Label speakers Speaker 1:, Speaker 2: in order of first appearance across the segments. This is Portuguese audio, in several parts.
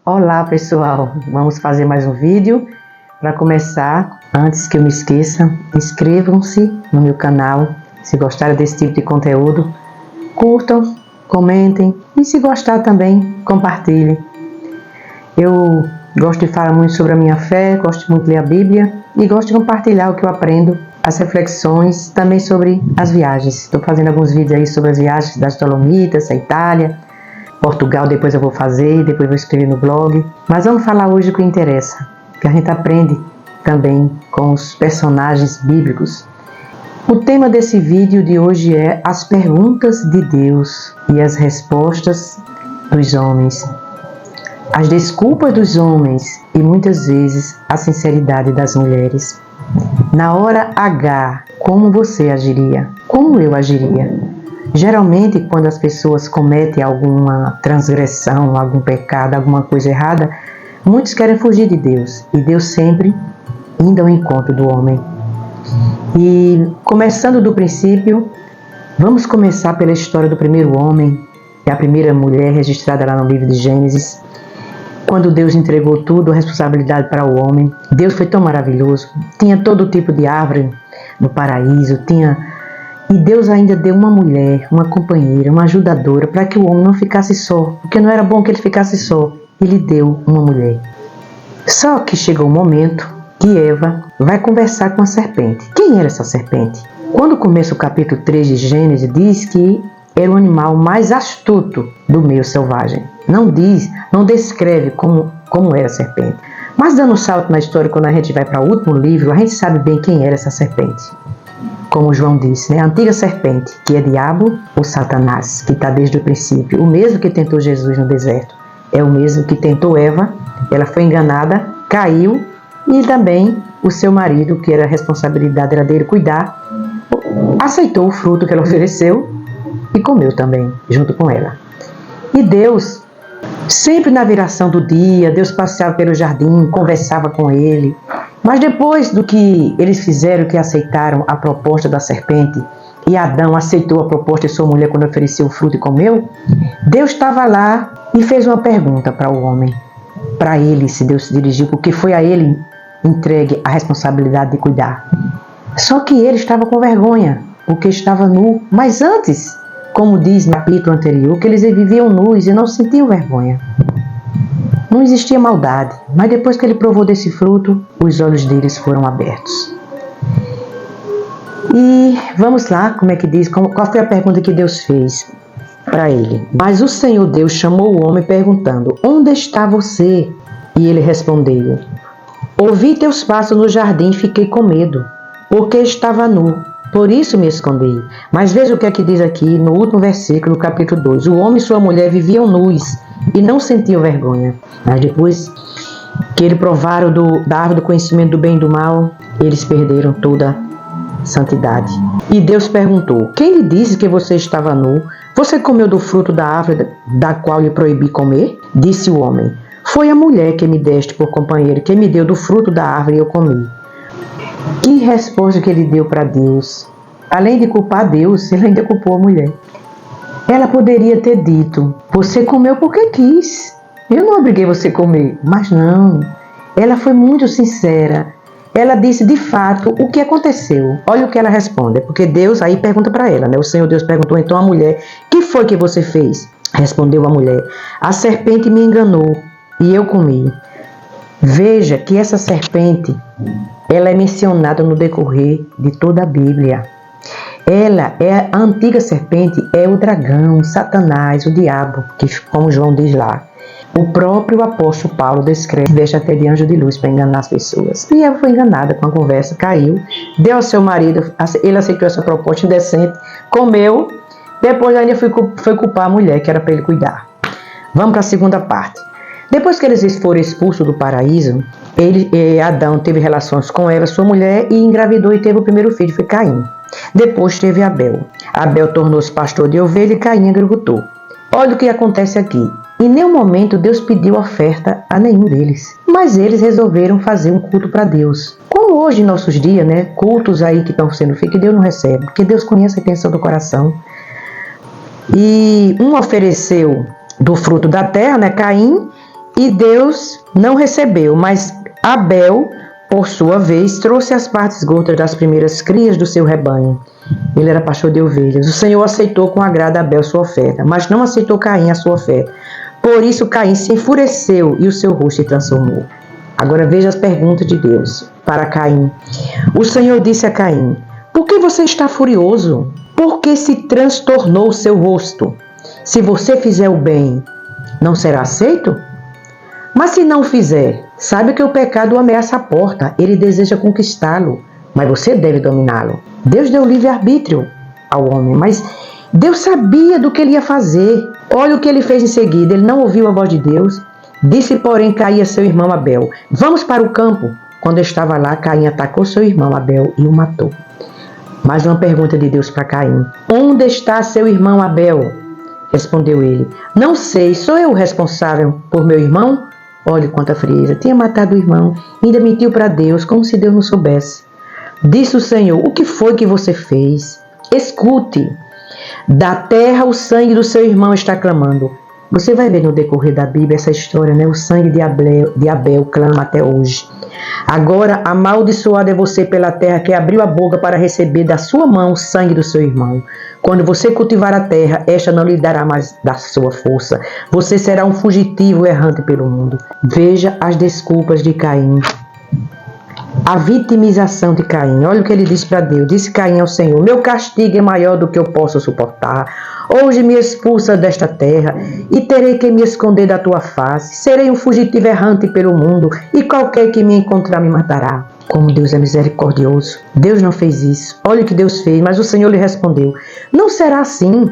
Speaker 1: Olá pessoal, vamos fazer mais um vídeo. Para começar, antes que eu me esqueça, inscrevam-se no meu canal. Se gostarem desse tipo de conteúdo, curtam, comentem e se gostar também, compartilhem. Eu gosto de falar muito sobre a minha fé, gosto muito de ler a Bíblia e gosto de compartilhar o que eu aprendo, as reflexões, também sobre as viagens. Estou fazendo alguns vídeos aí sobre as viagens das Dolomitas, a Itália, Portugal, depois eu vou fazer, depois vou escrever no blog. Mas vamos falar hoje o que interessa, que a gente aprende também com os personagens bíblicos. O tema desse vídeo de hoje é as perguntas de Deus e as respostas dos homens. As desculpas dos homens e muitas vezes a sinceridade das mulheres. Na hora H, como você agiria? Como eu agiria? Geralmente, quando as pessoas cometem alguma transgressão, algum pecado, alguma coisa errada, muitos querem fugir de Deus. E Deus sempre indo ao encontro do homem. E começando do princípio, vamos começar pela história do primeiro homem, que é a primeira mulher registrada lá no livro de Gênesis. Quando Deus entregou tudo, a responsabilidade para o homem. Deus foi tão maravilhoso. Tinha todo tipo de árvore no paraíso, E Deus ainda deu uma mulher, uma companheira, uma ajudadora, para que o homem não ficasse só, porque não era bom que ele ficasse só. Ele deu uma mulher. Só que chegou o momento que Eva vai conversar com a serpente. Quem era essa serpente? Quando começa o capítulo 3 de Gênesis, diz que era o animal mais astuto do meio selvagem. Não descreve como era a serpente. Mas dando um salto na história, quando a gente vai para o último livro, a gente sabe bem quem era essa serpente. Como João disse, a antiga serpente, que é diabo ou Satanás, que está desde o princípio. O mesmo que tentou Jesus no deserto. É o mesmo que tentou Eva. Ela foi enganada, caiu. E também o seu marido, que era a responsabilidade era dele cuidar, aceitou o fruto que ela ofereceu e comeu também, junto com ela. E Deus, sempre na viração do dia, Deus passeava pelo jardim, conversava com ele. Mas depois do que eles fizeram, que aceitaram a proposta da serpente, e Adão aceitou a proposta de sua mulher quando ofereceu o fruto e comeu, Deus estava lá e fez uma pergunta para o homem. Para ele, se Deus se dirigiu, porque foi a ele entregue a responsabilidade de cuidar. Só que ele estava com vergonha, porque estava nu. Mas antes, como diz no capítulo anterior, que eles viviam nus e não sentiam vergonha. Não existia maldade, mas depois que ele provou desse fruto, os olhos deles foram abertos. E vamos lá, como é que diz, qual foi a pergunta que Deus fez para ele? Mas o Senhor Deus chamou o homem perguntando, onde está você? E ele respondeu, ouvi teus passos no jardim e fiquei com medo, porque estava nu, por isso me escondi. Mas veja o que é que diz aqui no último versículo, capítulo 2. O homem e sua mulher viviam nus e não sentiam vergonha. Mas depois que eles provaram da árvore do conhecimento do bem e do mal, eles perderam toda santidade. E Deus perguntou, quem lhe disse que você estava nu? Você comeu do fruto da árvore da qual lhe proibi comer? Disse o homem, foi a mulher que me deste por companheiro, que me deu do fruto da árvore e eu comi. Que resposta que ele deu para Deus? Além de culpar Deus, ele ainda culpou a mulher. Ela poderia ter dito, você comeu porque quis. Eu não obriguei você a comer. Mas não. Ela foi muito sincera. Ela disse de fato o que aconteceu. Olha o que ela responde. Porque Deus aí pergunta para ela, né? O Senhor Deus perguntou então à mulher, que foi que você fez? Respondeu a mulher, a serpente me enganou e eu comi. Veja que essa serpente, ela é mencionada no decorrer de toda a Bíblia. Ela é a antiga serpente, é o dragão, Satanás, o diabo, que como João diz lá. O próprio apóstolo Paulo descreve, deixa até de anjo de luz para enganar as pessoas. E ela foi enganada com a conversa, caiu, deu ao seu marido, ele aceitou essa proposta indecente, comeu, depois ainda foi culpar a mulher, que era para ele cuidar. Vamos para a segunda parte. Depois que eles foram expulsos do paraíso, Adão teve relações com Eva, sua mulher, e engravidou e teve o primeiro filho, foi Caim. Depois teve Abel. Abel tornou-se pastor de ovelha e Caim agricultor. Olha o que acontece aqui. Em nenhum momento Deus pediu oferta a nenhum deles. Mas eles resolveram fazer um culto para Deus. Como hoje em nossos dias, né? Cultos aí que estão sendo feitos que Deus não recebe. Porque Deus conhece a intenção do coração. E um ofereceu do fruto da terra, né, Caim, E Deus não recebeu, mas Abel, por sua vez, trouxe as partes gordas das primeiras crias do seu rebanho. Ele era pastor de ovelhas. O Senhor aceitou com agrado Abel sua oferta, mas não aceitou Caim a sua oferta. Por isso Caim se enfureceu e o seu rosto se transformou. Agora veja as perguntas de Deus para Caim. O Senhor disse a Caim: por que você está furioso? Por que se transtornou o seu rosto? Se você fizer o bem, não será aceito? Mas se não fizer, saiba que o pecado ameaça a porta. Ele deseja conquistá-lo, mas você deve dominá-lo. Deus deu livre-arbítrio ao homem, mas Deus sabia do que ele ia fazer. Olha o que ele fez em seguida. Ele não ouviu a voz de Deus. Disse, porém, Caim a seu irmão Abel: vamos para o campo. Quando estava lá, Caim atacou seu irmão Abel e o matou. Mais uma pergunta de Deus para Caim: onde está seu irmão Abel? Respondeu ele: não sei, sou eu o responsável por meu irmão? Olhe quanta frieza, tinha matado o irmão e ainda mentiu para Deus, como se Deus não soubesse. Disse o Senhor: o que foi que você fez? Escute, da terra o sangue do seu irmão está clamando. Você vai ver no decorrer da Bíblia essa história, né? O sangue de Abel clama até hoje. Agora, amaldiçoado é você pela terra que abriu a boca para receber da sua mão o sangue do seu irmão. Quando você cultivar a terra, esta não lhe dará mais da sua força. Você será um fugitivo errante pelo mundo. Veja as desculpas de Caim. A vitimização de Caim. Olha o que ele disse para Deus. Disse Caim ao Senhor: meu castigo é maior do que eu posso suportar. Hoje me expulsa desta terra e terei que me esconder da tua face. Serei um fugitivo errante pelo mundo e qualquer que me encontrar me matará. Como Deus é misericordioso. Deus não fez isso. Olha o que Deus fez, mas o Senhor lhe respondeu: não será assim.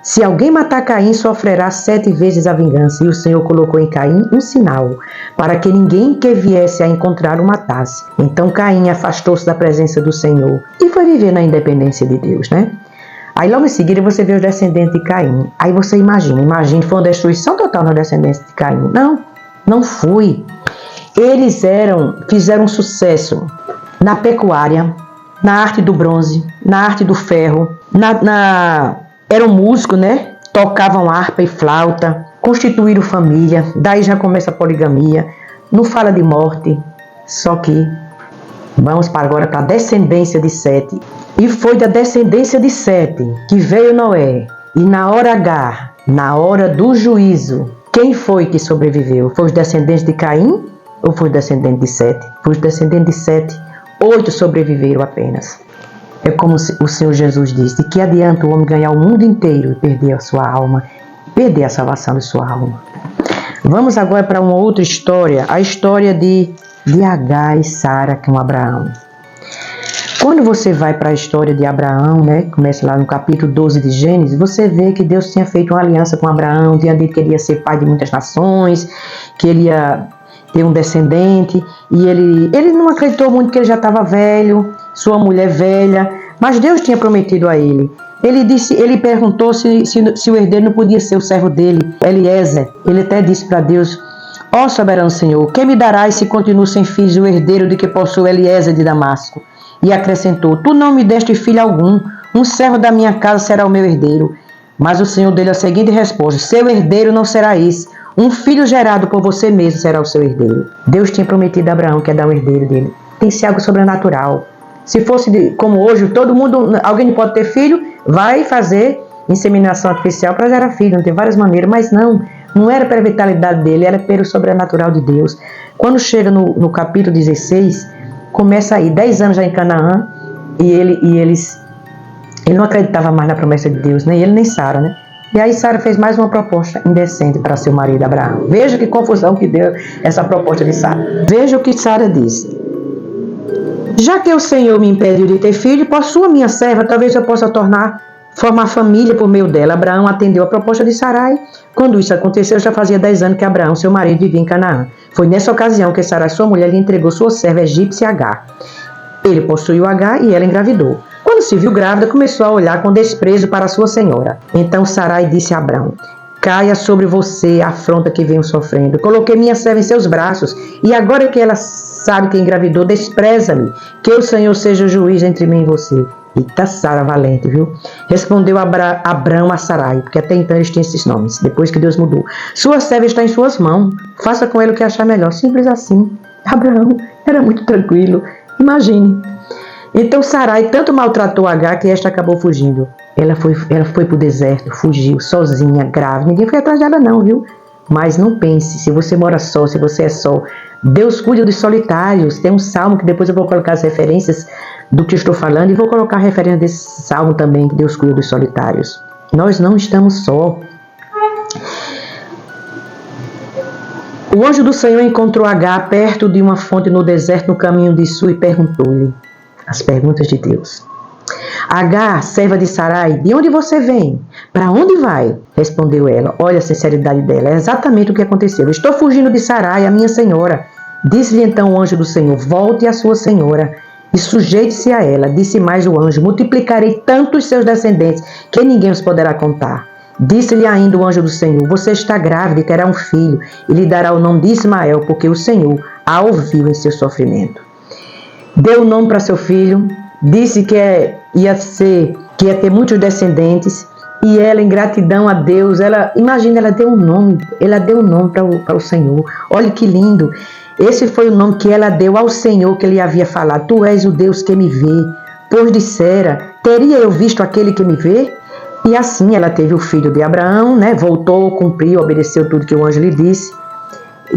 Speaker 1: Se alguém matar Caim, sofrerá 7 vezes a vingança. E o Senhor colocou em Caim um sinal, para que ninguém que viesse a encontrar o matasse. Então Caim afastou-se da presença do Senhor e foi viver na independência de Deus, né? Aí logo em seguida você vê os descendentes de Caim. Aí você imagina, foi uma destruição total na descendência de Caim. Não foi. Eles fizeram sucesso na pecuária, na arte do bronze, na arte do ferro, eram músicos, né? Tocavam harpa e flauta, constituíram família, daí já começa a poligamia, não fala de morte, só que vamos agora para a descendência de Sete. E foi da descendência de Sete que veio Noé, e na hora H, na hora do juízo, quem foi que sobreviveu? Foi os descendentes de Caim ou foi os descendentes de Sete? Foi os descendentes de Sete, 8 sobreviveram apenas. É como o Senhor Jesus disse: de que adianta o homem ganhar o mundo inteiro e perder a sua alma, perder a salvação de sua alma. Vamos agora para uma outra história, a história de Agar e Sara com Abraão. Quando você vai para a história de Abraão, né, começa lá no capítulo 12 de Gênesis, você vê que Deus tinha feito uma aliança com Abraão, tinha dito que ele ia ser pai de muitas nações, que ele ia ter um descendente, e ele não acreditou muito, que ele já estava velho, sua mulher velha, mas Deus tinha prometido a ele. Ele perguntou se o herdeiro não podia ser o servo dele, Eliezer. Ele até disse para Deus: ó soberano Senhor, quem me darás se continuo sem filhos o herdeiro de que possui Eliezer de Damasco? E acrescentou: tu não me deste filho algum, um servo da minha casa será o meu herdeiro. Mas o Senhor deu a seguinte resposta: seu herdeiro não será esse, um filho gerado por você mesmo será o seu herdeiro. Deus tinha prometido a Abraão que ia dar um herdeiro dele. Tem que ser algo sobrenatural. Se fosse como hoje, alguém pode ter filho, vai fazer inseminação artificial para gerar filho, não tem várias maneiras, mas não era pela vitalidade dele, era pelo sobrenatural de Deus. Quando chega no capítulo 16, começa aí, 10 anos já em Canaã, e ele não acreditava mais na promessa de Deus, nem ele nem Sara, né? E aí Sara fez mais uma proposta indecente para seu marido Abraão. Veja que confusão que deu essa proposta de Sara. Veja o que Sara disse: já que o Senhor me impediu de ter filho, por sua minha serva, talvez eu possa formar família por meio dela. Abraão atendeu a proposta de Sarai. Quando isso aconteceu, já fazia 10 anos que Abraão, seu marido, vivia em Canaã. Foi nessa ocasião que Sarai, sua mulher, lhe entregou sua serva egípcia Agar. Ele possuiu Agar e ela engravidou. Quando se viu grávida, começou a olhar com desprezo para sua senhora. Então Sarai disse a Abraão: caia sobre você a afronta que venho sofrendo. Coloquei minha serva em seus braços, e agora que ela sabe que engravidou, despreza-me, que o Senhor seja o juiz entre mim e você. Eita, Sara valente, viu? Respondeu Abrão a Sarai, porque até então eles tinham esses nomes, depois que Deus mudou. Sua serva está em suas mãos, faça com ela o que achar melhor. Simples assim. Abraão era muito tranquilo, imagine. Então Sarai tanto maltratou Agar que esta acabou fugindo. Ela foi para o deserto, fugiu, sozinha, grávida. Ninguém foi atrás dela não, viu? Mas não pense, se você mora só, se você é só, Deus cuida dos solitários. Tem um salmo que depois eu vou colocar as referências do que eu estou falando e vou colocar a referência desse salmo também, que Deus cuida dos solitários. Nós não estamos só. O anjo do Senhor encontrou Agar perto de uma fonte no deserto, no caminho de Sur, e perguntou-lhe as perguntas de Deus. Agar, serva de Sarai, de onde você vem? Para onde vai? Respondeu ela. Olha a sinceridade dela, é exatamente o que aconteceu. Estou fugindo de Sarai, a minha senhora. Disse-lhe então o anjo do Senhor, volte à sua senhora e sujeite-se a ela. Disse mais o anjo, multiplicarei tanto os seus descendentes que ninguém os poderá contar. Disse-lhe ainda o anjo do Senhor, você está grávida e terá um filho, e lhe dará o nome de Ismael, porque o Senhor a ouviu em seu sofrimento. Deu o nome para seu filho, disse que ia ter muitos descendentes, e ela, em gratidão a Deus, ela deu um nome para o Senhor. Olha que lindo, esse foi o nome que ela deu ao Senhor que ele havia falado, tu és o Deus que me vê, pois dissera, teria eu visto aquele que me vê? E assim ela teve o filho de Abraão, né? Voltou, cumpriu, obedeceu tudo que o anjo lhe disse,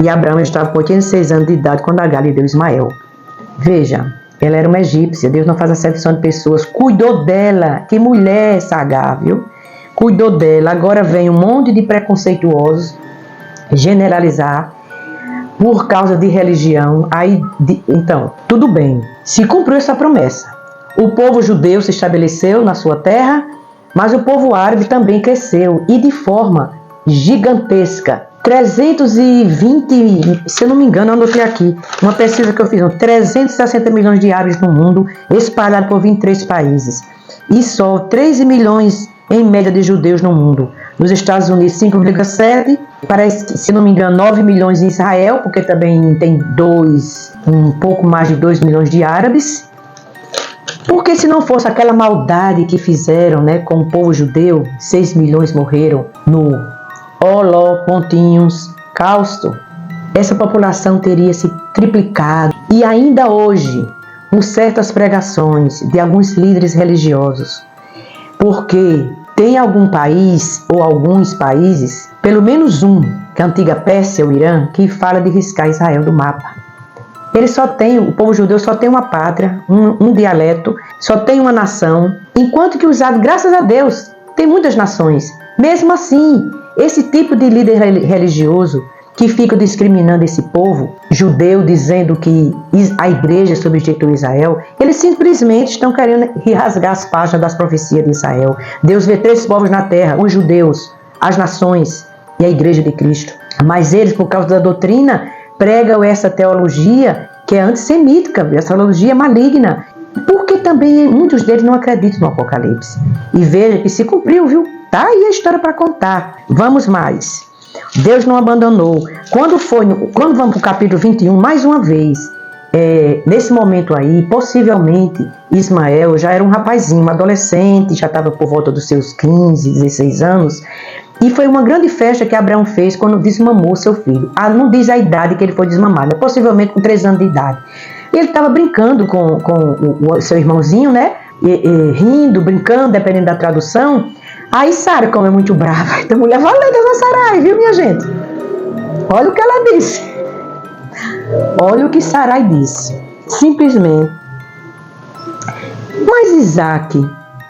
Speaker 1: e Abraão estava com 86 anos de idade quando Agar lhe deu Ismael. Veja, ela era uma egípcia, Deus não faz acepção de pessoas, cuidou dela, que mulher essa Agar, viu? Cuidou dela, agora vem um monte de preconceituosos generalizar por causa de religião, então, tudo bem, se cumpriu essa promessa, o povo judeu se estabeleceu na sua terra, mas o povo árabe também cresceu, e de forma gigantesca. 320, se eu não me engano, eu anotei aqui, uma pesquisa que eu fiz, 360 milhões de árabes no mundo, espalhados por 23 países. E só 13 milhões em média de judeus no mundo. Nos Estados Unidos, 5,7, parece, se não me engano, 9 milhões em Israel, porque também tem um pouco mais de 2 milhões de árabes. Porque se não fosse aquela maldade que fizeram, né, com o povo judeu, 6 milhões morreram no Holocausto, essa população teria se triplicado. E ainda hoje, com certas pregações de alguns líderes religiosos, porque tem algum país ou alguns países, pelo menos um, que é a antiga Pérsia, o Irã, que fala de riscar Israel do mapa. O povo judeu só tem uma pátria, um dialeto, só tem uma nação, enquanto que graças a Deus, tem muitas nações. Mesmo assim, esse tipo de líder religioso que fica discriminando esse povo judeu, dizendo que a igreja substitui Israel, eles simplesmente estão querendo rasgar as páginas das profecias de Israel. Deus vê 3 povos na terra, os judeus, as nações e a igreja de Cristo. Mas eles, por causa da doutrina, pregam essa teologia que é antissemítica, essa teologia maligna, porque também muitos deles não acreditam no Apocalipse. E veja que se cumpriu, viu? Tá aí a história para contar. Vamos mais. Deus não abandonou. Quando vamos para o capítulo 21, mais uma vez, nesse momento aí, possivelmente, Ismael já era um rapazinho, um adolescente, já estava por volta dos seus 15, 16 anos, e foi uma grande festa que Abraão fez quando desmamou seu filho. Não diz a idade que ele foi desmamado, possivelmente com 3 anos de idade. E ele estava brincando com o seu irmãozinho, né? Rindo, brincando, dependendo da tradução. Aí Sara, como é muito brava, então mulher valente essa Sarai, viu, minha gente? Olha o que ela disse. Olha o que Sarai disse. Simplesmente. Mas Isaac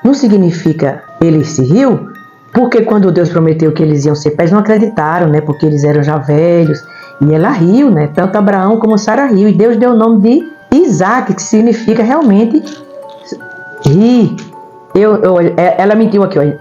Speaker 1: não significa ele se riu? Porque quando Deus prometeu que eles iam ser pais, não acreditaram, né? Porque eles eram já velhos. E ela riu, né? Tanto Abraão como Sara riu. E Deus deu o nome de Isaac, que significa realmente rir. Ela mentiu aqui, olha.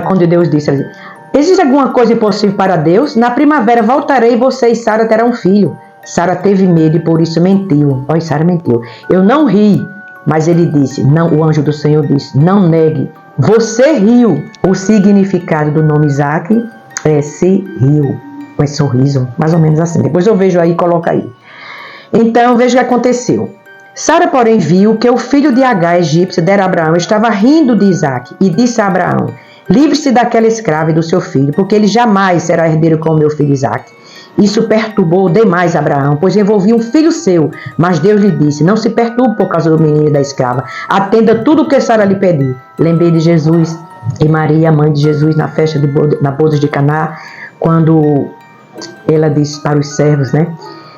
Speaker 1: Quando Deus disse, ela disse, existe alguma coisa impossível para Deus? Na primavera voltarei e você e Sara terão um filho. Sara teve medo e por isso mentiu. Olha, Sara mentiu. Eu não ri, mas ele disse, não, o anjo do Senhor disse, não negue. Você riu. O significado do nome Isaac é se riu. Com esse sorriso, mais ou menos assim. Depois eu vejo aí e coloco aí. Então, veja o que aconteceu. Sara, porém, viu que o filho de Agar, egípcia, dera a Abraão, estava rindo de Isaque, e disse a Abraão: livre-se daquela escrava e do seu filho, porque ele jamais será herdeiro com o meu filho Isaque. Isso perturbou demais Abraão, pois envolvia um filho seu. Mas Deus lhe disse: não se perturbe por causa do menino e da escrava. Atenda tudo o que Sara lhe pedir. Lembrei de Jesus e Maria, mãe de Jesus, na festa na bodas de Caná, quando ela disse para os servos, né?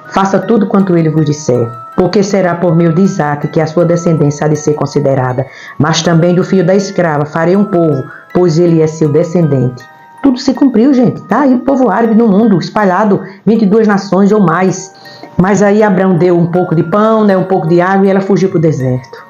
Speaker 1: Faça tudo quanto ele vos disser, porque será por meio de Isaque que a sua descendência há de ser considerada. Mas também do filho da escrava farei um povo, pois ele é seu descendente. Tudo se cumpriu, gente. Tá aí o povo árabe no mundo, espalhado, 22 nações ou mais. Mas aí Abraão deu um pouco de pão, né, um pouco de água, e ela fugiu para o deserto.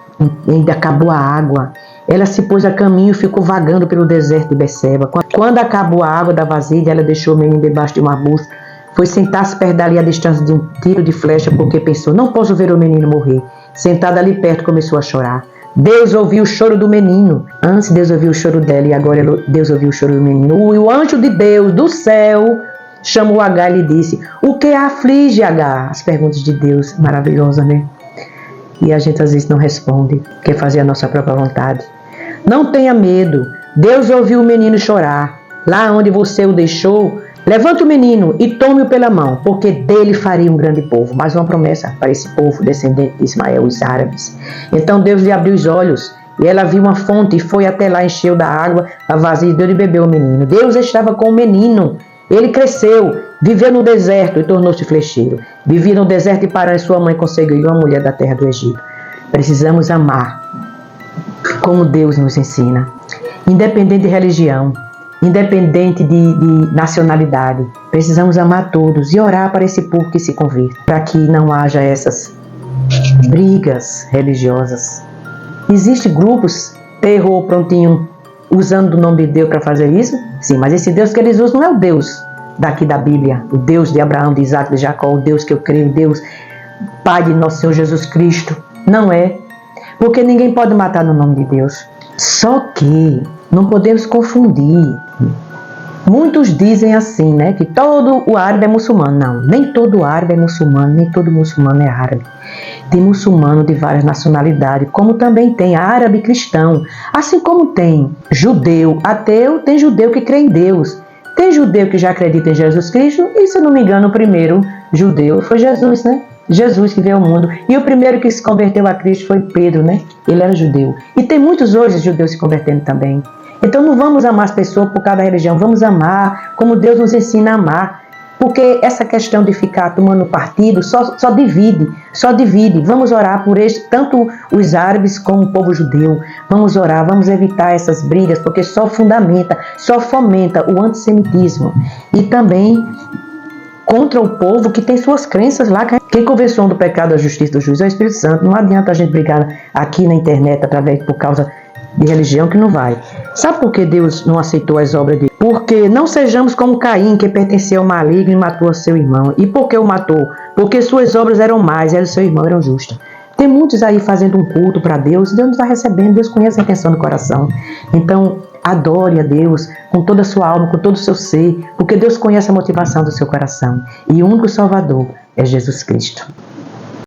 Speaker 1: E ainda acabou a água. Ela se pôs a caminho e ficou vagando pelo deserto de Beceba. Quando acabou a água da vasilha, ela deixou o menino debaixo de um arbusto. Foi sentar-se perto dali a distância de um tiro de flecha, porque pensou: não posso ver o menino morrer. Sentada ali perto, começou a chorar. Deus ouviu o choro do menino. Antes Deus ouviu o choro dela e agora Deus ouviu o choro do menino. E o anjo de Deus do céu chamou Agar e lhe disse: o que aflige, Agar? As perguntas de Deus, maravilhosa, né? E a gente às vezes não responde, quer fazer a nossa própria vontade. Não tenha medo, Deus ouviu o menino chorar. Lá onde você o deixou, levante o menino e tome-o pela mão, porque dele faria um grande povo. Mais uma promessa para esse povo descendente de Ismael, os árabes. Então Deus lhe abriu os olhos e ela viu uma fonte e foi até lá, encheu da água a vasilha e deu de beber o menino. Deus estava com o menino. Ele cresceu, viveu no deserto e tornou-se flecheiro. Vivia no deserto e Parã e sua mãe conseguiu uma mulher da terra do Egito. Precisamos amar como Deus nos ensina, independente de religião, independente de nacionalidade. Precisamos amar todos e orar para esse povo que se converta, para que não haja essas brigas religiosas. Existem grupos terror prontinho usando o nome de Deus para fazer isso? Sim, mas esse Deus que eles usam não é o Deus daqui da Bíblia, o Deus de Abraão, de Isaac, de Jacó, o Deus que eu creio, o Deus Pai de nosso Senhor Jesus Cristo. Não é, porque ninguém pode matar no nome de Deus. Só que não podemos confundir. Muitos dizem assim, né, que todo o árabe é muçulmano. Não, nem todo árabe é muçulmano, nem todo muçulmano é árabe. Tem muçulmano de várias nacionalidades, como também tem árabe cristão. Assim como tem judeu ateu, tem judeu que crê em Deus. Tem judeu que já acredita em Jesus Cristo, e se não me engano o primeiro judeu foi Jesus, né? Jesus que veio ao mundo. E o primeiro que se converteu a Cristo foi Pedro, né? Ele era judeu. E tem muitos hoje judeus se convertendo também. Então não vamos amar as pessoas por causa da religião, vamos amar como Deus nos ensina a amar. Porque essa questão de ficar tomando partido só divide. Vamos orar por eles, tanto os árabes como o povo judeu. Vamos orar, vamos evitar essas brigas, porque só fomenta o antissemitismo. E também contra o povo que tem suas crenças lá. Quem convenceu do pecado, da justiça, do juízo é o Espírito Santo. Não adianta a gente brigar aqui na internet por causa de religião, que não vai. Sabe por que Deus não aceitou as obras dele? Porque não sejamos como Caim, que pertencia ao maligno e matou seu irmão. E por que o matou? Porque suas obras eram más, e seu irmão eram justas. Tem muitos aí fazendo um culto para Deus, Deus não está recebendo, Deus conhece a intenção do coração. Então, adore a Deus com toda a sua alma, com todo o seu ser, porque Deus conhece a motivação do seu coração. E o único Salvador é Jesus Cristo.